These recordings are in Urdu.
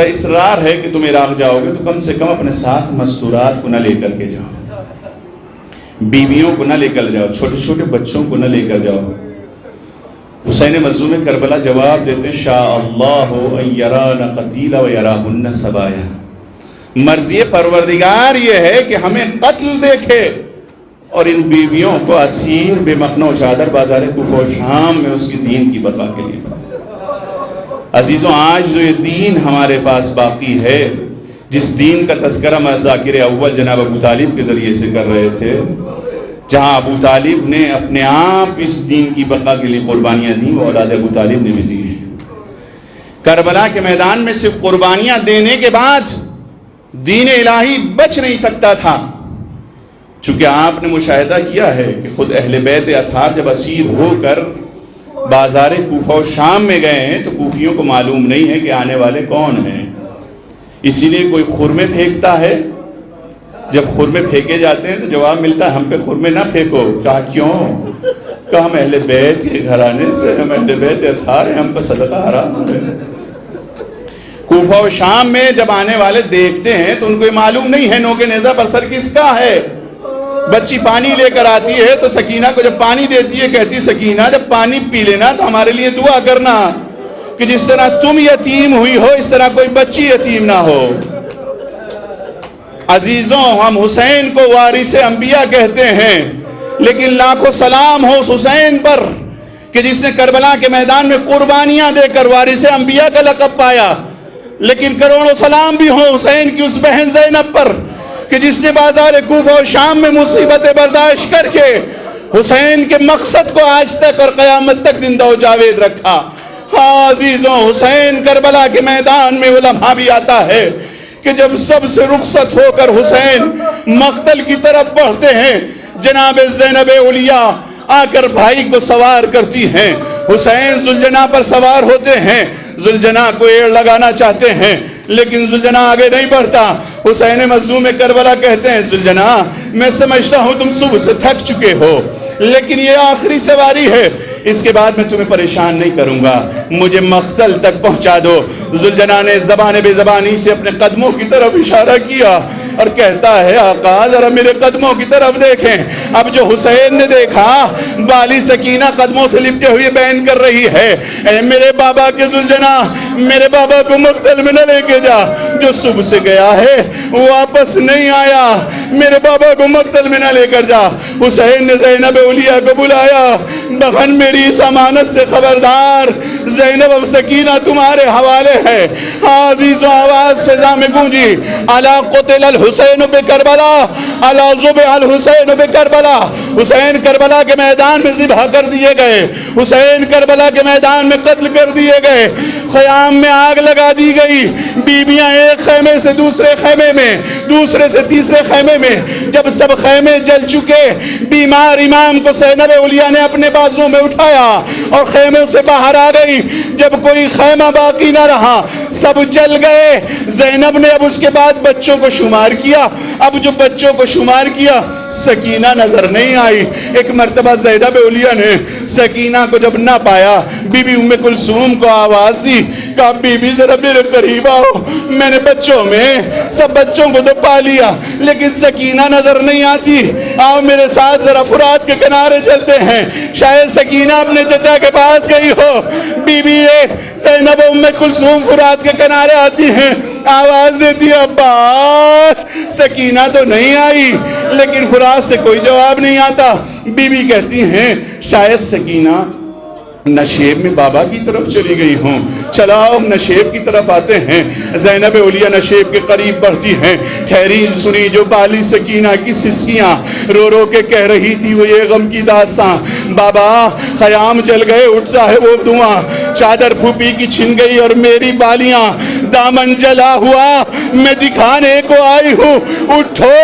اصرار ہے کہ تم عراق جاؤ گے تو کم سے کم اپنے ساتھ مستورات کو نہ لے کر کے جاؤ، بیویوں کو نہ لے کر جاؤ، چھوٹے چھوٹے بچوں کو نہ لے کر جاؤ۔ حسین مظلوم کربلا جواب دیتے شاء اللہ ان یرانا قتیلا و یراہن سبایا، مرضی پروردگار یہ ہے کہ ہمیں قتل دیکھے اور ان بیویوں کو اسیر بے مخنہ و چادر بازار کوفہ و شام میں اس کی دین کی بقا کے لیے۔ عزیزوں، آج جو یہ دین ہمارے پاس باقی ہے، جس دین کا تذکرہ میں ذاکر اول جناب ابو طالب کے ذریعے سے کر رہے تھے، جہاں ابو طالب نے اپنے آپ اس دین کی بقا کے لیے قربانیاں دیں، وہ اولاد ابو طالب نے بھی دی ہیں۔ کربلا کے میدان میں صرف قربانیاں دینے کے بعد دین الہی بچ نہیں سکتا تھا، چونکہ آپ نے مشاہدہ کیا ہے کہ خود اہل بیت اطہار جب اسیر ہو کر بازار کوفہ و شام میں گئے ہیں تو کوفیوں کو معلوم نہیں ہے کہ آنے والے کون ہیں، اسی لیے کوئی خرمے پھینکتا ہے، جب خرمے پھینکے جاتے ہیں تو جواب ملتا ہے ہم پہ خرمے نہ پھینکو۔ کہا کیوں؟ کہا ہم اہل بیت کے گھرانے سے، ہم اہل بیت اطہار ہیں، ہم پہ صدقہ حرام ہے۔ کوفہ و شام میں جب آنے والے دیکھتے ہیں تو ان کو یہ معلوم نہیں ہے نوک نیزہ پر سر کس کا ہے۔ بچی پانی لے کر آتی ہے تو سکینہ کو جب پانی دیتی ہے کہتی سکینہ جب پانی پی لینا تو ہمارے لیے دعا کرنا کہ جس طرح تم یتیم ہوئی ہو اس طرح کوئی بچی یتیم نہ ہو۔ عزیزوں، ہم حسین کو وارث انبیاء کہتے ہیں، لیکن لاکھوں سلام ہو اس حسین پر کہ جس نے کربلا کے میدان میں قربانیاں دے کر وارث انبیاء کا لقب پایا، لیکن کروڑوں سلام بھی ہو حسین کی اس بہن زینب پر کہ جس نے بازار کوفہ و شام میں مصیبتیں برداشت کر کے حسین کے مقصد کو آج تک اور قیامت تک زندہ و جاوید رکھا۔ ہاں عزیزوں، حسین کربلا کے میدان میں وہ لمحہ بھی آتا ہے کہ جب سب سے رخصت ہو کر حسین مقتل کی طرف بڑھتے ہیں، جناب زینب اولیاء آ کر بھائی کو سوار کرتی ہیں، حسین ذوالجناح پر سوار ہوتے ہیں، ذوالجناح کو ایڑ لگانا چاہتے ہیں لیکن ذوالجناح آگے نہیں بڑھتا۔ حسین مظلوم کربلا کہتے ہیں ذوالجناح میں سمجھتا ہوں تم صبح سے تھک چکے ہو، لیکن یہ آخری سواری ہے، اس کے بعد میں تمہیں پریشان نہیں کروں گا، مجھے مقتل تک پہنچا دو۔ ذوالجناح نے زبان بے زبانی سے اپنے قدموں کی طرف اشارہ کیا اور کہتا ہے آقا ذرا میرے قدموں کی طرف دیکھیں۔ اب جو حسین نے دیکھا بالی سکینہ قدموں سے لپٹے ہوئے بیان کر رہی ہے، اے میرے بابا کے ذوالجناح میرے بابا کو مقتل میں نہ لے کے جا، جو صبح سے گیا ہے واپس نہیں آیا، میرے بابا کو مقتل میں نہ لے کر جا۔ حسین نے زینب اولیاء کو بلایا، بہن میری اس امانت سے خبردار، زینب اب سکینہ تمہارے حوالے ہے۔ ہاں عزیزوں، آواز فضا میں گونجی، الا قتل الحسین بکربلا، الا ذبح الحسین بکربلا، حسین کربلا کے میدان میں ذبح کر دیے گئے، حسین کربلا کے میدان میں قتل کر دیے گئے، خیام میں آگ لگا دی گئی، بیویاں ایک خیمے سے دوسرے خیمے میں، دوسرے سے تیسرے خیمے میں، جب سب خیمے جل چکے بیمار امام کو زینب اولیاء نے اپنے بازوں میں اٹھایا اور خیمے سے باہر آ گئی، جب کوئی خیمہ باقی نہ رہا سب جل گئے۔ زینب نے اب اس کے بعد بچوں کو شمار کیا، اب جو بچوں کو شمار کیا سکینہ نظر نہیں آئی۔ ایک مرتبہ زینب اولیاء نے سکینہ کو جب نہ پایا بی بی ام کلثوم کو آواز دی، کہا بی بی ذرا میرے قریب آؤ، میں نے بچوں میں سب بچوں کو تو پا لیا لیکن سکینہ نظر نہیں آتی، آؤ میرے ساتھ ذرا فرات کے کنارے چلتے ہیں، شاید سکینہ اپنے چچا کے پاس گئی ہو۔ بی بی زینب ام کلثوم فرات کے کنارے آتی ہیں، آواز دیتی ہے عباس، سکینہ تو نہیں آئی لیکن فرات سے کوئی جواب نہیں آتا۔ بی بی کہتی ہیں شاید سکینہ نشیب میں بابا کی طرف چلی گئی ہوں، چلاؤ نشیب کی طرف آتے ہیں۔ زینب اولیاء نشیب کے قریب بڑھتی ہیں، ٹھہری سنی جو بالی سکینہ کی سسکیاں رو رو کے کہہ رہی تھی وہ یہ غم کی داستان، بابا خیام جل گئے اٹھتا ہے وہ دھواں، چادر پھوپھی کی چھن گئی اور میری بالیاں، دامن جلا ہوا میں دکھانے کو آئی ہوں، اٹھو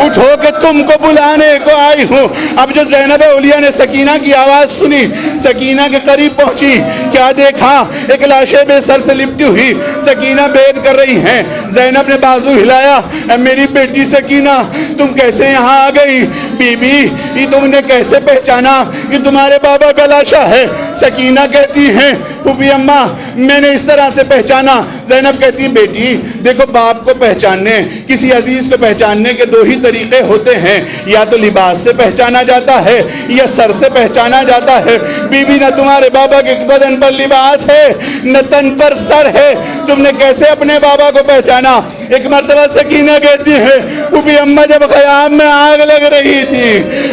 اٹھو کہ تم کو بلانے کو آئی ہوں۔ اب جو زینب اولیاء نے سکینہ کی آواز سنی، سکینہ کے قریب پہنچی، کیا دیکھا ایک لاشے بے سر سے لپٹی ہوئی سکینہ بید کر رہی ہیں۔ زینب نے بازو ہلایا، اے میری بیٹی سکینہ تم کیسے یہاں آ گئی؟ بی بی یہ تم نے کیسے پہچانا کہ تمہارے بابا کا لاشا ہے؟ سکینہ کہتی ہیں پھوپھی اماں میں نے اس طرح سے پہچانا، زینب زینب کہتی ہیں بیٹی دیکھو باپ کو پہچاننے, کسی عزیز کو پہچاننے کے دو ہی طریقے ہوتے ہیں, یا تو لباس سے پہچانا جاتا ہے یا سر سے پہچانا جاتا ہے. بی بی نہ تمہارے بابا کے بدن پر لباس ہے نہ تن پر سر ہے, تم نے کیسے اپنے بابا کو پہچانا؟ ایک مرتبہ سکینہ کہتی ہے پھوپھی اماں جب خیام میں آگ لگ رہی تھی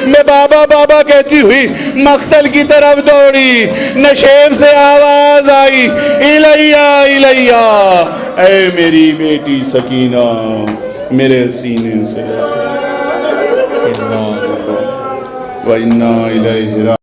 میں بابا بابا کہتی ہوئی مقتل کی طرف دوڑی, نشیب سے آواز آئی الیہ الیہ, اے میری بیٹی سکینہ میرے سینے سے وَإِنَّا إِلَيْهِ